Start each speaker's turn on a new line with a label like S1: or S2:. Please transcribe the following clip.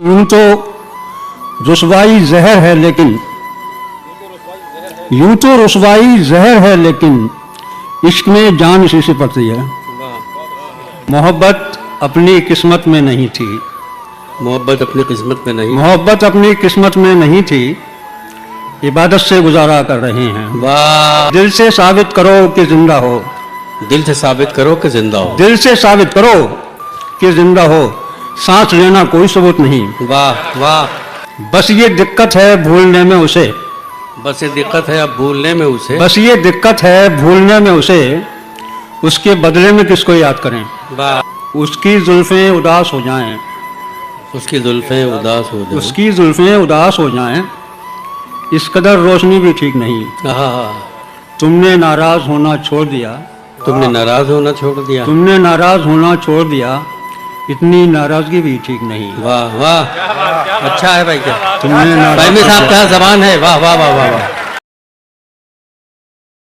S1: यूं तो रुसवाई जहर है लेकिन यूं तो रुसवाई जहर है लेकिन इश्क में जान इसी से पड़ती है। मोहब्बत अपनी किस्मत में नहीं थी,
S2: मोहब्बत अपनी किस्मत में नहीं,
S1: मोहब्बत अपनी किस्मत में नहीं थी, इबादत से गुजारा कर रहे हैं।
S2: वाह,
S1: दिल से साबित करो कि जिंदा हो,
S2: दिल से साबित करो कि जिंदा हो,
S1: दिल से साबित करो कि जिंदा हो, सांस लेना कोई सबूत नहीं।
S2: वाह वाह,
S1: बस ये दिक्कत है भूलने में उसे,
S2: बस ये दिक्कत है अब भूलने में उसे,
S1: बस ये दिक्कत है भूलने में उसे, उसके बदले में किसको याद करें।
S2: वाह,
S1: उसकी जुल्फें उदास हो जाएं,
S2: उसकी जुल्फें उदास हो जाएं,
S1: उसकी जुल्फें उदास हो जाएं, इस कदर रोशनी भी ठीक नहीं।
S2: आहा,
S1: तुमने नाराज होना छोड़ दिया,
S2: तुमने नाराज होना छोड़ दिया।
S1: तुमने नाराज होना छोड़ दिया, इतनी नाराजगी भी ठीक नहीं।
S2: वाह वाह, अच्छा है भाई, क्या
S1: तुमने
S2: भाई में साहब क्या जबान है, वाह वाह वाह वाह वाह।